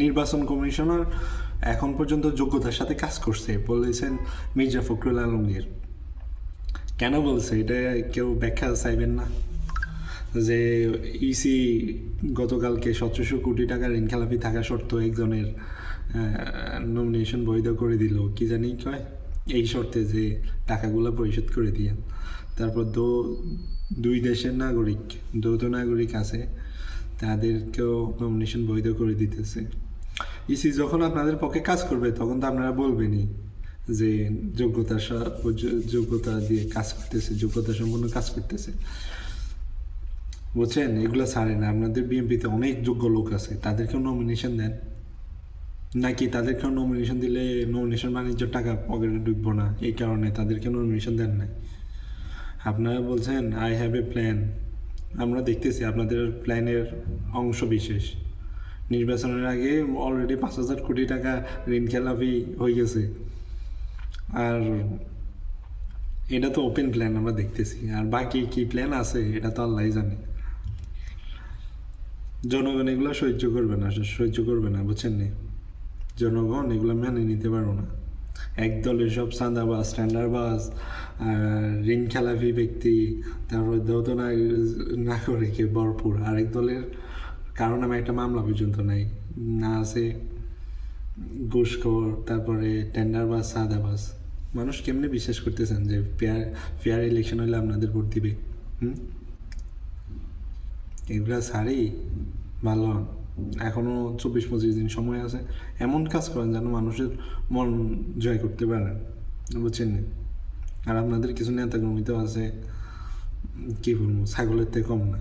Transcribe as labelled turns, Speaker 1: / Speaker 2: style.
Speaker 1: নির্বাচন কমিশনার এখন পর্যন্ত যোগ্যতার সাথে কাজ করছে বলেছেন মির্জা ফখরুল আলমগীর। কেন বলছে এটা কেউ ব্যাখ্যা চাইবেন না? যে ইসি গতকালকে 1700 কোটি টাকার ঋণখেলাপি থাকা সত্ত্বেও একজনের নমিনেশন বৈধ করে দিল, কি জানি কয়, এই শর্তে যে টাকাগুলো পরিশোধ করে দিয়ে। তারপর দুই দেশের নাগরিক, যৌথ নাগরিক আছে, তাদেরকেও নমিনেশন বৈধ করে দিতেছে। ইসি যখন আপনাদের পক্ষে কাজ করবে তখন তো আপনারা বলবেনই যে যোগ্যতা দিয়ে কাজ করতেছে, যোগ্যতা সম্পন্ন কাজ করতেছে। বুঝছেন? এগুলো ছাড়ে না। আপনাদের বিএনপিতে অনেক যোগ্য লোক আছে, তাদেরকেও নমিনেশন দেন। নাকি তাদেরকেও নমিনেশন দিলে নমিনেশন বাণিজ্য টাকা পকেটে ঢুকবো না, এই কারণে তাদেরকে নমিনেশন দেন নাই? আপনারা বলছেন আই হ্যাভ এ প্ল্যান। আমরা দেখতেছি আপনাদের প্ল্যানের অংশ বিশেষ। নির্বাচনের আগে অলরেডি 5,000 কোটি টাকা ঋণ খেলাপি হয়ে গেছে। আর এটা তো ওপেন প্ল্যান আমরা দেখতেছি। আর বাকি কি প্ল্যান আছে এটা তো আল্লাহই জানে। জনগণ এগুলো সহ্য করবে না, বুঝছেন নি? জনগণ এগুলো মেনে নিতে পারবো না। এক দলের সব চাঁদাবাজ, স্ট্যান্ডারবাজ, ঋণ খেলাপি ব্যক্তি, তারপরে যৌথ নাগরিকে ভরপুর। আরেক দলের কারো নামে একটা মামলা পর্যন্ত নাই, না আছে ঘুষখোর, তারপরে টেন্ডারবাজ, চাঁদাবাজ। মানুষ কেমনে বিশ্বাস করতেছেন যে ফেয়ার ইলেকশন হলে আপনাদের ভোট দিবে? এগুলা ছাড়ি ভালো হন। এখনও 24-25 দিন সময় আছে, এমন কাজ করেন যেন মানুষের মন জয় করতে পারেন, বুঝছেন না? আর আপনাদের কিছু নেতাকর্মী তো আছে, কী বলবো, ছাগলের থেকে কম না।